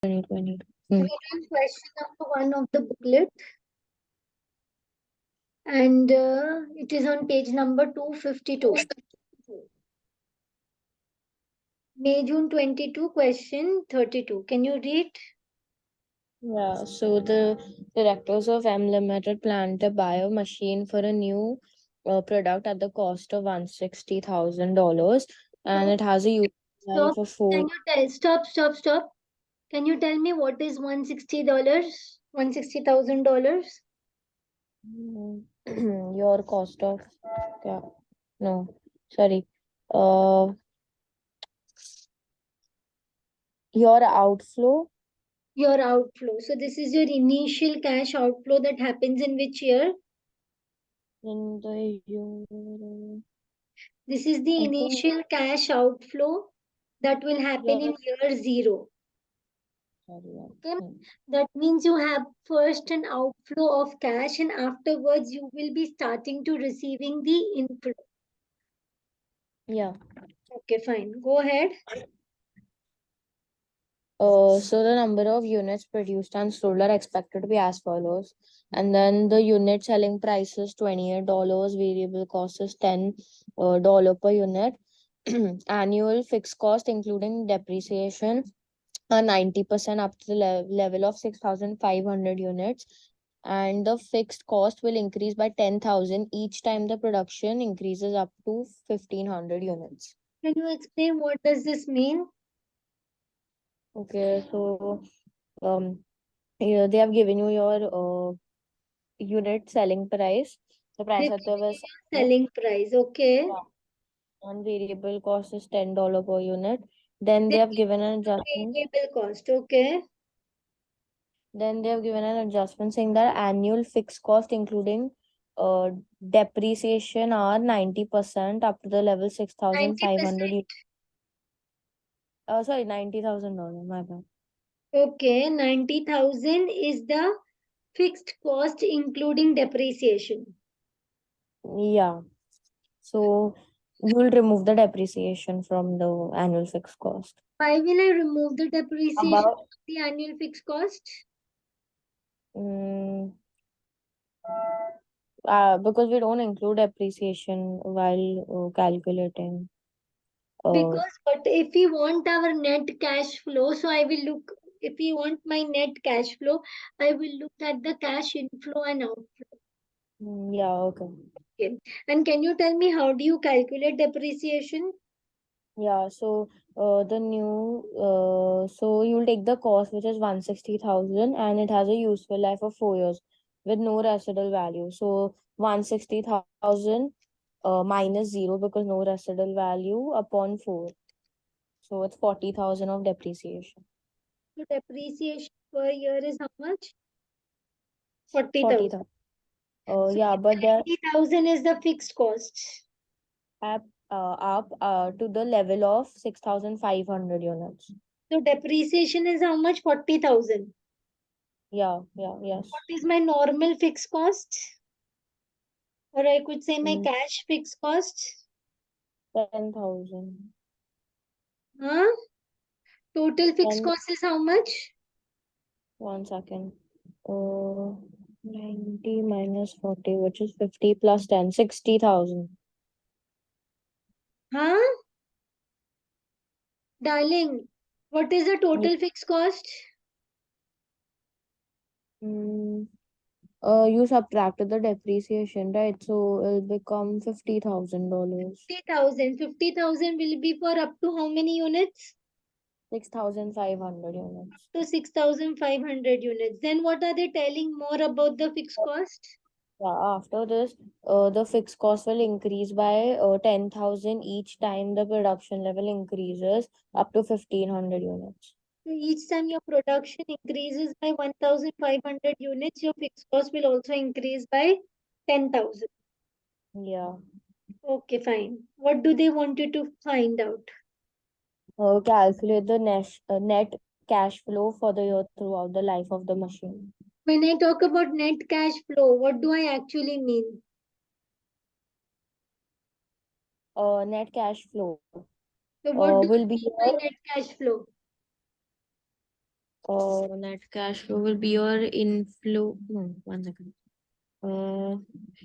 2022. So we're doing question number 1 of the booklet, and it is on page number 252. May-June 22, question 32. Can you read? Yeah, so the directors of M Limited plan to buy a machine for a new product at the cost of $160,000, and So it has a useful life stop. of Can four. you tell? Stop. Can you tell me what is $160? $160,000? Your cost of yeah, no, sorry, uh, your outflow Your outflow. So this is your initial cash outflow that happens in which year? in the year, This is the I think, initial cash outflow that will happen yeah, in year 0. sorry, yeah. Okay, that means you have first an outflow of cash, and afterwards you will be starting to receiving the inflow. Yeah. Okay, fine. Go ahead. So the number of units produced and sold are expected to be as follows. And then the unit selling price is $28, variable cost is $10 per unit. Annual fixed cost, including depreciation, are 90% up to the level of 6,500 units. And the fixed cost will increase by 10,000 each time the production increases up to 1,500 units. Can you explain what does this mean? Okay, so um, yeah, they have given you your unit selling price. The price They've at the given was you your selling price. Okay. on variable cost is $10 per unit. Then they They have give given an you adjustment. variable cost. Okay. Then they have given an adjustment saying that annual fixed cost, including uh, depreciation, are 90% up to the level 90%. 6,500. Sorry, $90,000. My bad. Okay. 90,000 is the fixed cost including depreciation. Yeah. So you will remove the depreciation from the annual fixed cost. Why will I remove the depreciation About from the annual fixed cost? mm, because we don't include appreciation while calculating. Uh, Because but if we want our net cash flow, so I will look, if we want my net cash flow, I will look at the cash inflow and outflow. yeah, okay. Okay. And can you tell me how do you calculate depreciation? Yeah, so so you'll take the cost which is 160,000 and it has a useful life of 4 years with no residual value. So 160,000 minus zero because no residual value upon four. So it's 40,000 of depreciation. So depreciation per year is how much? 40,000. 40,000. So Yeah, but the 90,000 is the fixed cost. up to the level of 6,500 units. So depreciation is how much? 40,000. Yes. What is my normal fixed cost? Or I could say my Mm, cash fixed cost. 10,000. Huh? Total fixed 10, cost is how much? 1 second. Uh, 90 minus 40, which is 50 plus 10, 60,000. Huh? Darling, what is the total fixed cost? Mm, you subtracted the depreciation, right? So it'll become $50,000. 50,000. 50,000 will be for up to how many units? 6,500 units. To 6,500 units. Then what are they telling more about the fixed cost? Yeah, after this, the fixed cost will increase by 10,000 each time the production level increases up to 1,500 units. So each time your production increases by 1,500 units, your fixed cost will also increase by 10,000. Yeah. Okay, fine. What do they want you to find out? Calculate the net cash flow for the year throughout the life of the machine. When I talk about net cash flow, what do I actually mean? Net cash flow So what do will I be mean by your net cash flow? Net cash flow will be your inflow. No, 1 second.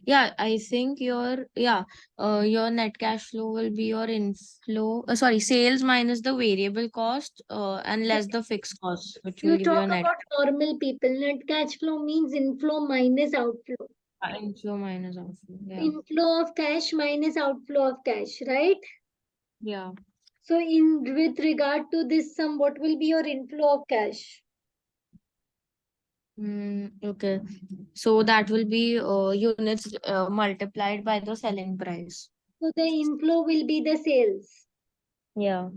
Yeah, I think your net cash flow will be your inflow. Sorry, sales minus the variable cost, and less the fixed cost, which will You give you talk a net about normal people. Net cash flow means inflow minus outflow. inflow minus outflow. Yeah, Inflow of cash minus outflow of cash, right? yeah. So with regard to this sum, what will be your inflow of cash? Okay. So that will be units multiplied by the selling price. So the inflow will be the sales. Yeah.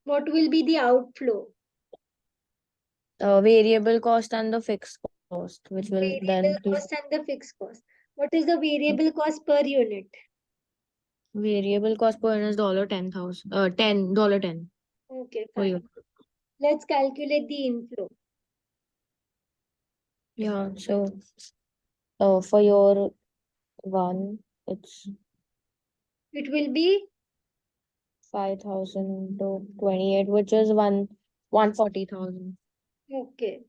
What will be the outflow? Variable cost and the fixed cost, which will Variable then give cost and the fixed cost. What is the variable cost per unit? variable cost per unit is $10,000. $10. Okay, For fine. you. Let's calculate the inflow. Yeah. So for your one, it's It will be 5,000 to 28, which is 140,000. okay.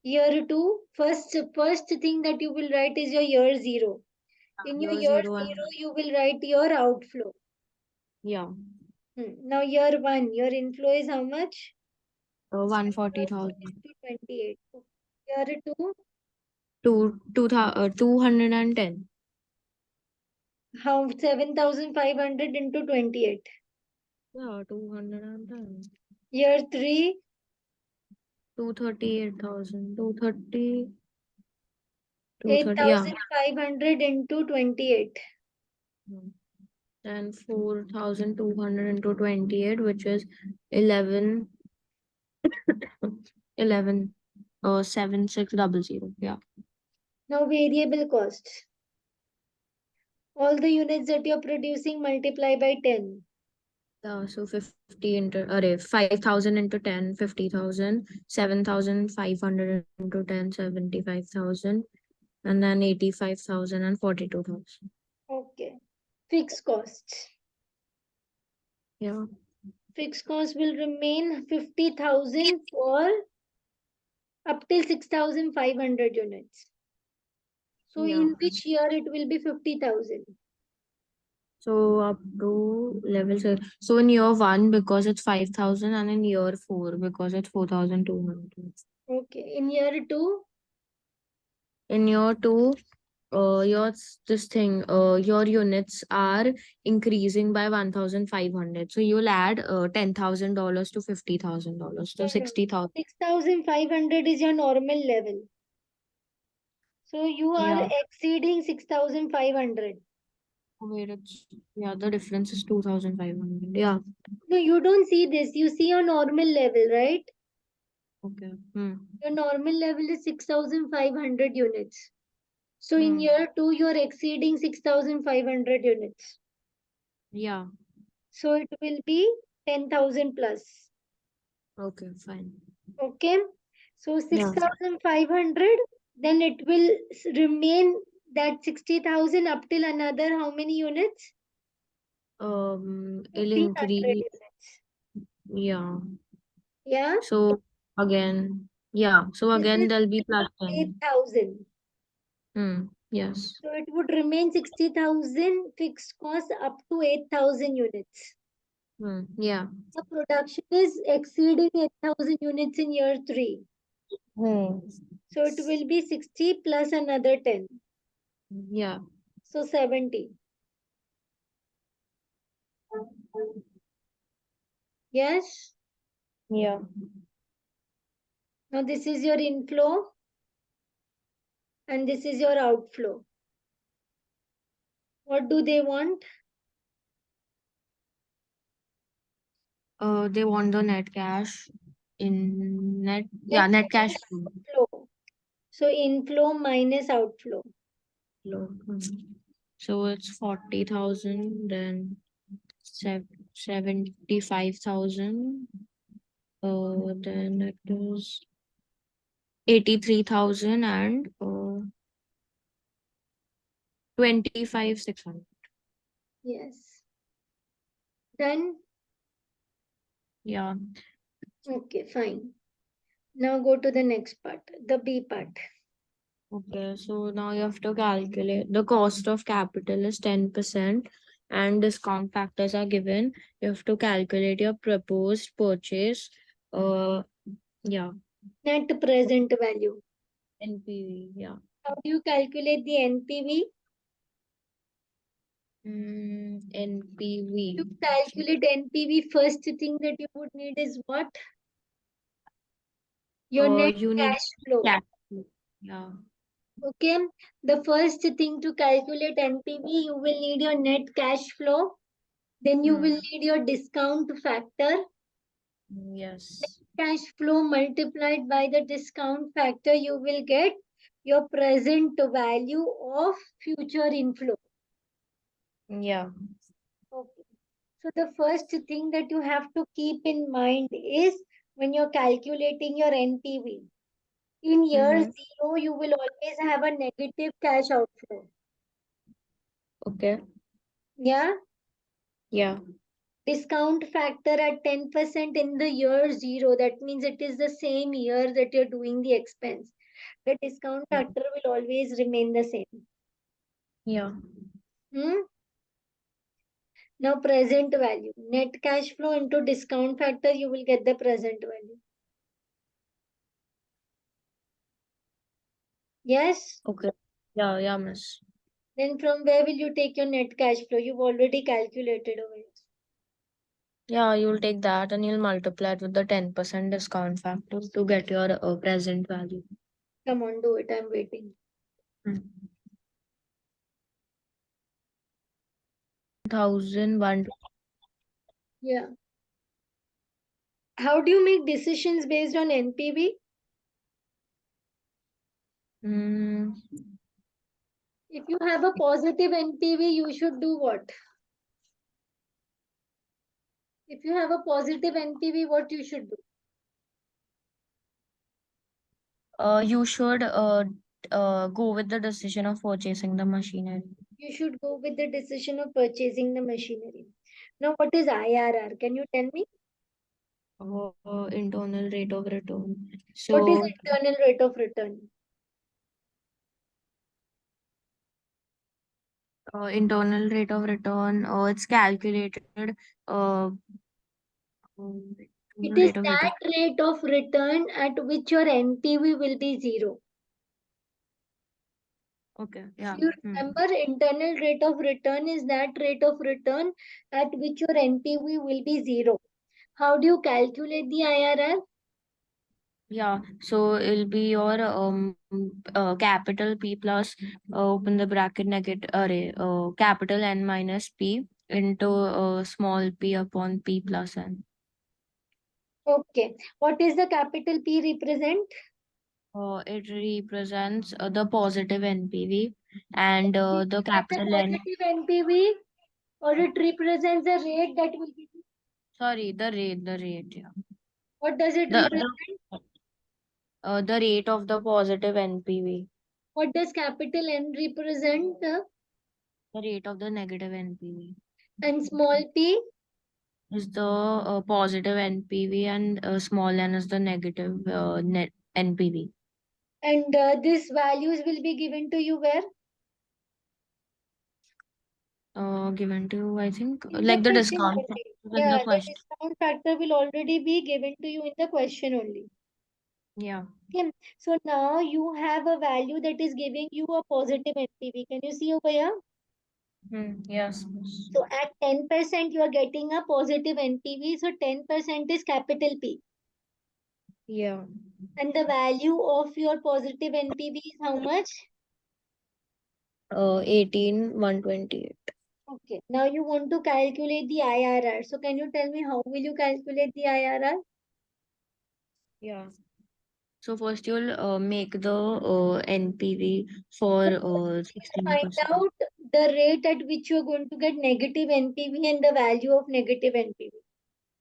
Year two, first thing that you will write is your year zero. In your Year year zero and zero, you will write your outflow. yeah, Now year one, your inflow is how much? 140,000. 28. Year two, Two, 210. how 7,500 into 28. Yeah, 210. Year three, 238,000. 230. 230. Yeah. 8,500 into 28. And 4,200 into 28, which is 11, 11, 7600. Yeah. Now variable costs. All the units that you're producing multiply by 10. So 50 into, 5,000 into 10, 50,000, 7,500 into 10, 75,000, and then 85,000 and 42,000. Okay. Fixed costs. Yeah. Fixed cost will remain 50,000 for up till 6,500 units. So Yeah. in which year it will be 50,000? So up to level 6. So in year 1, because it's 5,000, and in year 4, because it's 4,200. Okay. In year two, In year 2, your units are increasing by 1,500. So you'll add $10,000 to $50,000. So no, no. 60,000. 6,500 is your normal level. So you are Yeah. exceeding 6,500. Where it's, yeah, the difference is 2,500. Yeah. No, you don't see this. You see your normal level, right? Okay. Your normal level is 6,500 units. So in Hmm. year two, you're exceeding 6,500 units. Yeah. So it will be 10,000 plus. Okay, fine. Okay. So Yeah. 6,500, then it will remain that 60,000 up till another how many units? It'll 1,500 increase. units. Yeah. Yeah. So again, yeah. So This again, is there'll be plus 10. 8,000. Yes. So it would remain 60,000 fixed cost up to 8,000 units. Yeah. The production is exceeding 8,000 units in year three. Hmm. So it will be 60 plus another 10. Yeah. So 70. Yes. Yeah. Now this is your inflow and this is your outflow. What do they want? They want the net cash in net. Net Yeah, net cash flow. So inflow minus outflow. flow. So it's 40,000, then 75,000. Then it is 83,000 and 25,600. Yes. Done. Yeah. Okay, fine. Now go to the next part, the B part. Okay, so now you have to calculate the cost of capital is 10% and discount factors are given. You have to calculate your proposed purchase. Yeah, Net present value. NPV. Yeah. How do you calculate the NPV? NPV. To calculate NPV, first thing that you would need is what? Your net You need cash flow. capital. Yeah. Okay. The first thing to calculate NPV, you will need your net cash flow. Then you will need your discount factor. Yes. Cash flow multiplied by the discount factor, you will get your present value of future inflow. Yeah. Okay. So the first thing that you have to keep in mind is when you're calculating your NPV. In year Mm-hmm. 0, you will always have a negative cash outflow. Okay. Yeah. Yeah. Discount factor at 10% in the year 0. That means it is the same year that you're doing the expense. The discount factor will always remain the same. Yeah. Hmm? Now present value. Net cash flow into discount factor, you will get the present value. Yes? Okay. Yeah. Yeah, miss. Then from where will you take your net cash flow? You've already calculated over it. Yeah, you'll take that and you'll multiply it with the 10% discount factor to get your present value. Come on, do it. I'm waiting. 1,001. Yeah. How do you make decisions based on NPV? Mm, If you have a positive NPV, you should do what? If you have a positive NPV, what you should do? you should go with the decision of purchasing the machinery. You should go with the decision of purchasing the machinery. Now, what is IRR? Can you tell me? Internal rate of return. What is So, internal rate of return? internal rate of return, it's calculated. Uh, It internal is rate of return. that rate of return at which your NPV will be 0. Okay. If Yeah. you remember, internal rate of return is that rate of return at which your NPV will be 0. How do you calculate the IRR? Yeah, so it'll be your capital P plus open the bracket negative array capital N minus P into small p upon P plus N. Okay. What is the capital P represent? It represents the positive NPV and the That's a capital N. positive NPV, or it represents the rate that will be. Sorry, the rate, yeah. What does it The represent? the rate of the positive NPV, What does capital N represent? the rate of the negative NPV And small p? is the positive NPV and small n is the negative net NPV. And these values will be given to you where? Given to, I think, In the like the question discount only. in the Yeah, the question. discount factor will already be given to you in the question only. Yeah. Okay. So now you have a value that is giving you a positive NPV. Can you see over here? Yes. So at 10%, you are getting a positive NPV. So 10% is capital P. Yeah. And the value of your positive NPV is how much? 18,128. Okay. Now you want to calculate the IRR. So can you tell me how will you calculate the IRR? Yeah. So first you'll make the NPV for Find 16%. out the rate at which you're going to get negative NPV and the value of negative NPV.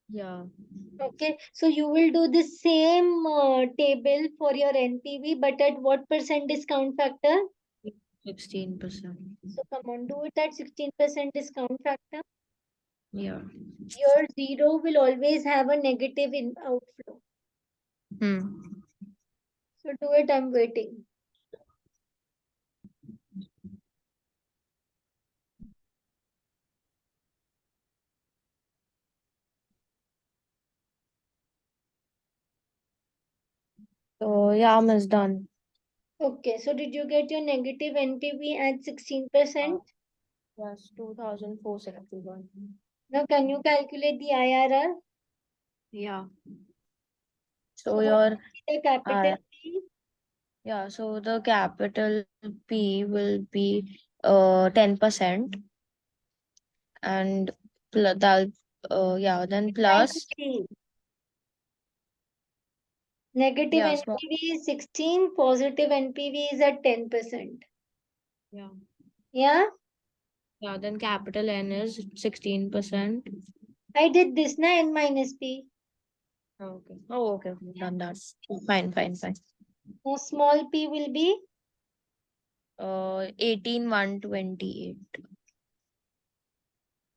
Yeah. Okay, so you will do the same table for your NPV, but at what percent discount factor? 16%. So come on, do it at 16% discount factor. Yeah. Your 0 will always have a negative outflow. Hmm. So do it, I'm waiting. So yeah, Miss done. Okay, so did you get your negative NPV at 16%? Yes, 2,461. Now can you calculate the IRR? Yeah. So So what your will be the capital P? yeah, so the capital P will be 10%, and that yeah, then plus P. Negative yeah, small NPV is 16, positive NPV is at 10%. yeah. Yeah, Yeah, then capital N is 16%. I did this na N minus P. Okay. Oh, okay. Done that. Fine, fine, fine. Now small p will be 18,128.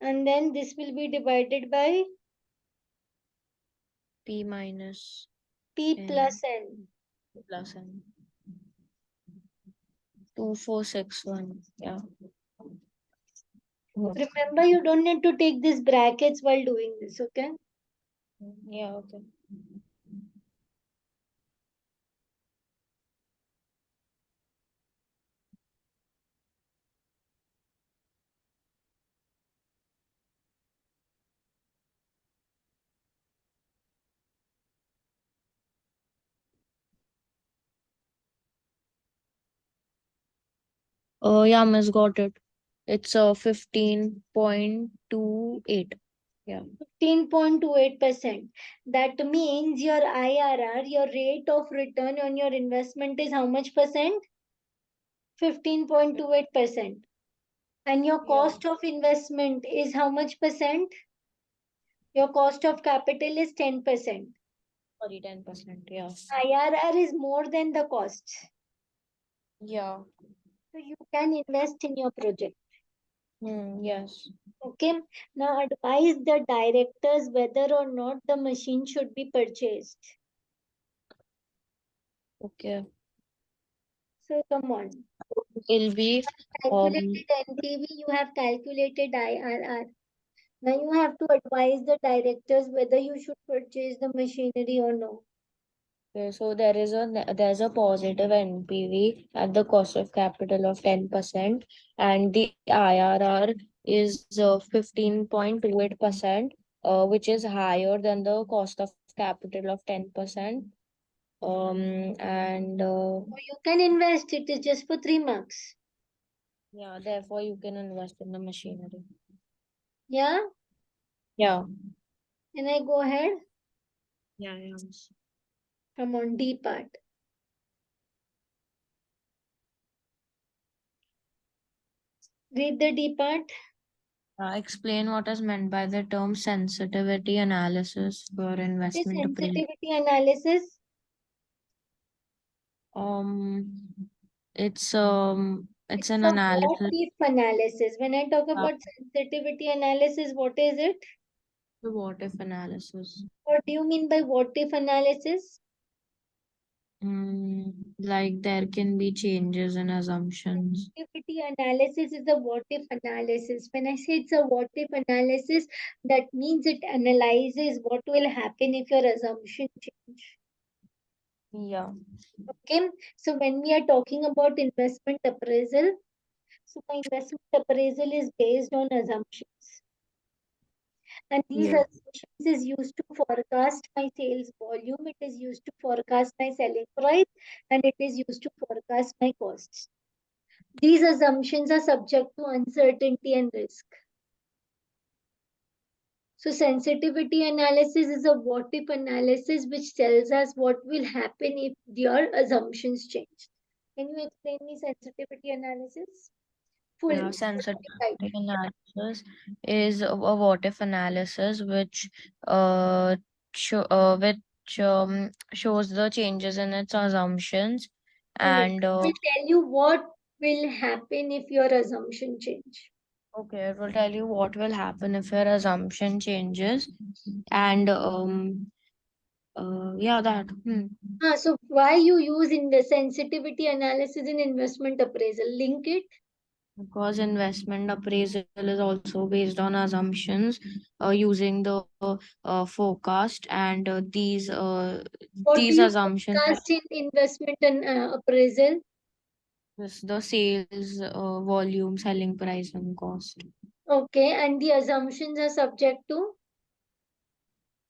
and then this will be divided by P minus P N plus N. plus N. 2,461. Yeah. Remember, you don't need to take these brackets while doing this, okay? Yeah, okay. Oh, yeah, Miss got it. It's 15.28. Yeah. 15.28%. That means your IRR, your rate of return on your investment is how much percent? 15.28%. And your Yeah. cost of investment is how much percent? Your cost of capital is 10%. Sorry, 10%. Yeah. IRR is more than the cost. Yeah. So you can invest in your project. Yes. Okay. Now advise the directors whether or not the machine should be purchased. Okay. So come on. It'll be Calculated NPV, you have calculated IRR. Now you have to advise the directors whether you should purchase the machinery or no. okay, so there's a positive NPV at the cost of capital of 10%, and the IRR is 15.28%, which is higher than the cost of capital of 10%. And So you can invest, it is just for 3 marks. yeah, therefore you can invest in the machinery. Yeah? Yeah. Can I go ahead? Yeah, yeah. Come on, D part. Read the D part. Explain what is meant by the term sensitivity analysis for What is investment appraisal. sensitivity analysis? Um, it's It's an a what analysis if analysis. When I talk of about sensitivity analysis, what is it? the what if analysis. What do you mean by what if analysis? Like there can be changes in assumptions. Sensitivity analysis is a what if analysis. When I say it's a what if analysis, that means it analyzes what will happen if your assumption change. Yeah. Okay, so when we are talking about investment appraisal, so my investment appraisal is based on assumptions. And these Yeah. assumptions is used to forecast my sales volume, it is used to forecast my selling price, and it is used to forecast my costs. These assumptions are subject to uncertainty and risk. So sensitivity analysis is a what if analysis which tells us what will happen if your assumptions change. Can you explain me sensitivity analysis? Yeah, Full sensitivity right. analysis is a what if analysis uh which shows the changes in its assumptions Correct. and It will tell you what will happen if your assumption change. okay, it will tell you what will happen if your assumption changes, and Yeah, that. So why you use in the sensitivity analysis in investment appraisal? Link it. Because investment appraisal is also based on assumptions using the forecast, and What do these you assumptions are forecast in investment and appraisal? just the sales volume, selling price, and cost. Okay, and the assumptions are subject to.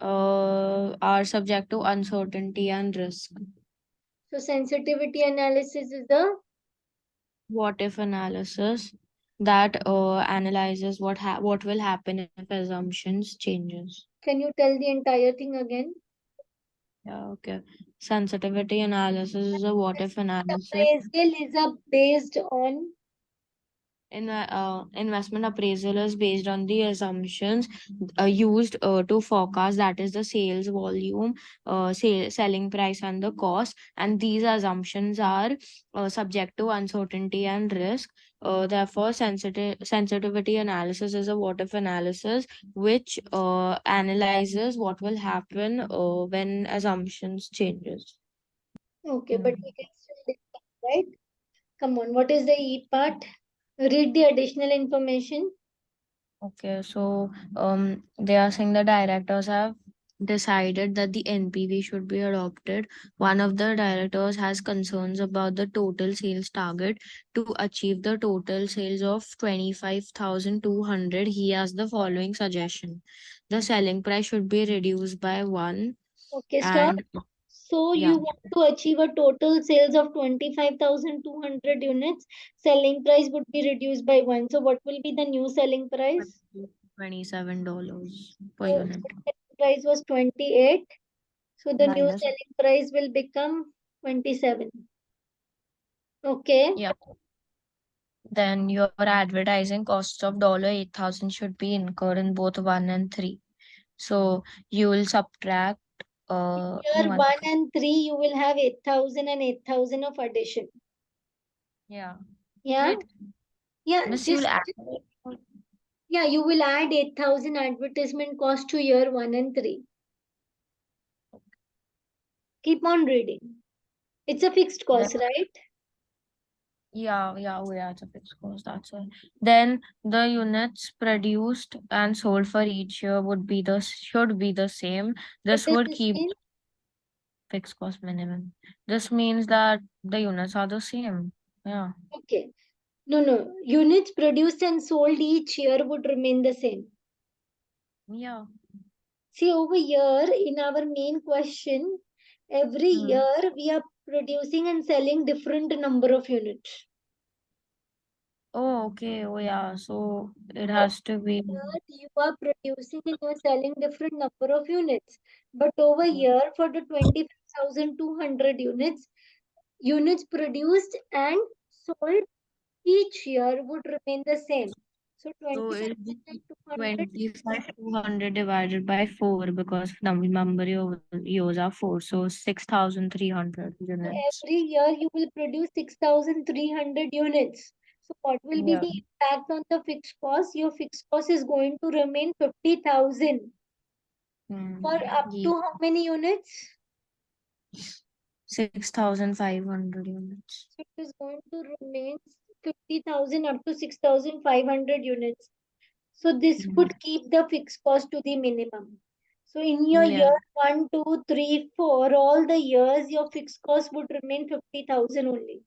Are subject to uncertainty and risk. So sensitivity analysis is the. What if analysis that analyzes what will happen if assumptions changes. Can you tell the entire thing again? Yeah, okay. Sensitivity analysis is a what if analysis. Appraisal is based on. Investment appraisal is based on the assumptions used to forecast, that is the sales volume, selling price, and the cost. And these assumptions are subject to uncertainty and risk. Therefore, sensitivity analysis is a what if analysis which analyzes what will happen when assumptions changes. Okay, but we can still discuss, right? Come on, what is the E part? Read the additional information. Okay, so they are saying the directors have decided that the NPV should be adopted. One of the directors has concerns about the total sales target. To achieve the total sales of 25,200, he has the following suggestion. The selling price should be reduced by 1, Okay, stop. and So yeah, you want to achieve a total sales of 25,200 units. Selling price would be reduced by 1. So what will be the new selling price? $27 per So unit. selling price was 28. So the new Minus. selling price will become 27. Okay. Yeah. Then your advertising costs of $8,000 should be incurred in both 1 and 3. So you will subtract Year 1 and 3, you will have 8,000 and 8,000 of addition. yeah. Yeah. Wait, Yeah. miss, you'll add Yeah, you will add 8,000 advertisement cost to year 1 and 3. Keep on reading. It's a fixed cost, right? yeah, it's a fixed cost, that's it. Then the units produced and sold for each year should be the same. What This does would this keep mean? fixed cost minimum. This means that the units are the same. Yeah. Okay. No. Units produced and sold each year would remain the same. Yeah. See, over here in our main question, every Hmm. year we are producing and selling different number of units. Oh, okay. Oh, yeah. So it has to be. That you are producing and you're selling different number of units. But over here, for the 25,200 units produced and sold each year would remain the same. So So it'll be 25,200. 25,200 divided by 4 because number years are 4. So 6,300 So units. every year you will produce 6,300 units. So what will be Yeah. the impact on the fixed cost? Your fixed cost is going to remain 50,000 for up Ye- to how many units? 6,500 units. So it is going to remain 50,000 up to 6,500 units. So this Mm. would keep the fixed cost to the minimum. So in your Yeah. year 1, 2, 3, 4, all the years, your fixed cost would remain 50,000 only.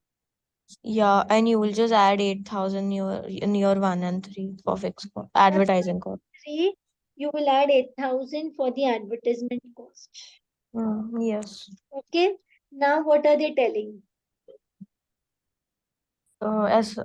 Yeah, and you will just add 8,000 in your 1 and 3 for fixed cost, advertising cost. 3, you will add 8,000 for the advertisement cost. Yes. Okay. Now what are they telling?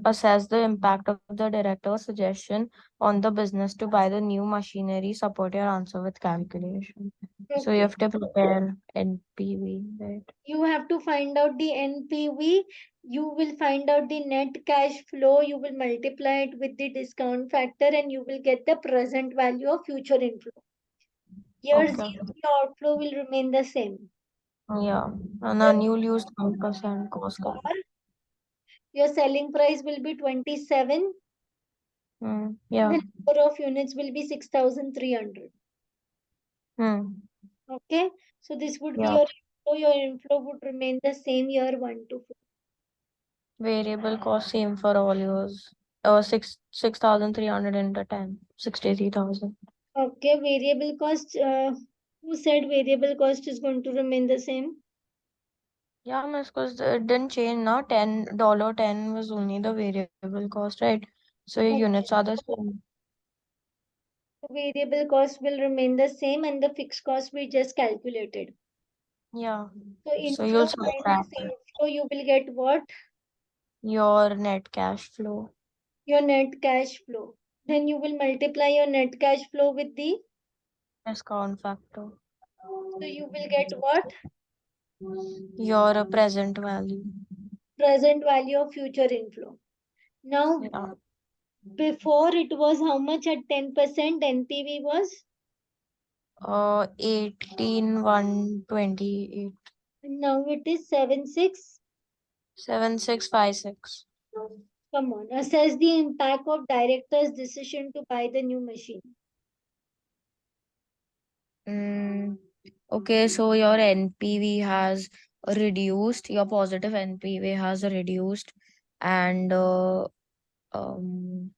Assess the impact of the director's suggestion on the business to buy the new machinery. Support your answer with calculation. So you Okay. have to prepare NPV, right? You have to find out the NPV. You will find out the net cash flow. You will multiply it with the discount factor and you will get the present value of future inflow. Year Okay. 0, your outflow will remain the same. Yeah. And Year then you'll use 10% cost cut. 4, your selling price will be 27. Yeah. The number of units will be 6,300. Hmm. Okay. So this would be Yeah. your inflow. Your inflow would remain the same year 1 to 4. Variable cost same for all years. 6,300 into 10. 63,000. Okay, variable cost. Who said variable cost is going to remain the same? Yeah, miss, because it didn't change now. $10 was only the variable cost, right? So your Okay. units are the same. Variable cost will remain the same and the fixed cost we just calculated. Yeah. So So you'll inflow minus subtract inflow, you will get what? your net cash flow Your net cash flow. Then you will multiply your net cash flow with the, discount factor. so you will get what? Your present value. Present value of future inflow. Now, Yeah. before it was how much at 10%? NPV was? 18,128. Now it is 7.6. 7,656. Come on. Assess the impact of director's decision to buy the new machine. Mm, okay, so your NPV has reduced, your positive NPV has reduced, and um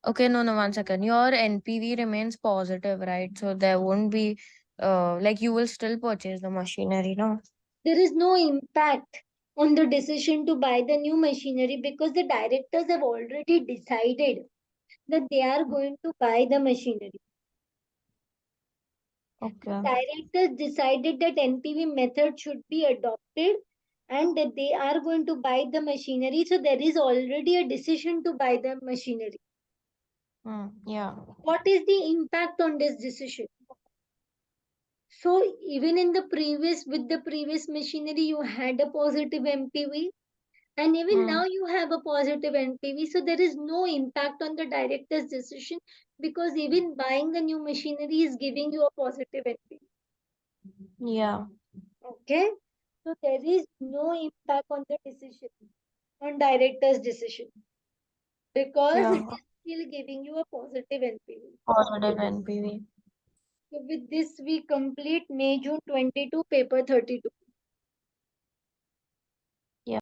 okay, no, 1 second. Your NPV remains positive, right? So there won't be like you will still purchase the machinery, no? There is no impact on the decision to buy the new machinery because the directors have already decided that they are going to buy the machinery. Okay. Directors decided that NPV method should be adopted and that they are going to buy the machinery. So there is already a decision to buy the machinery. Yeah. What is the impact on this decision? So even in the previous, with the previous machinery, you had a positive NPV, and even Hmm. now you have a positive NPV. So there is no impact on the director's decision because even buying the new machinery is giving you a positive NPV. Yeah. Okay. So there is no impact on the decision, on director's decision, because it Yeah. is still giving you a positive NPV. Positive NPV. So with this, we complete May June 22 paper 32.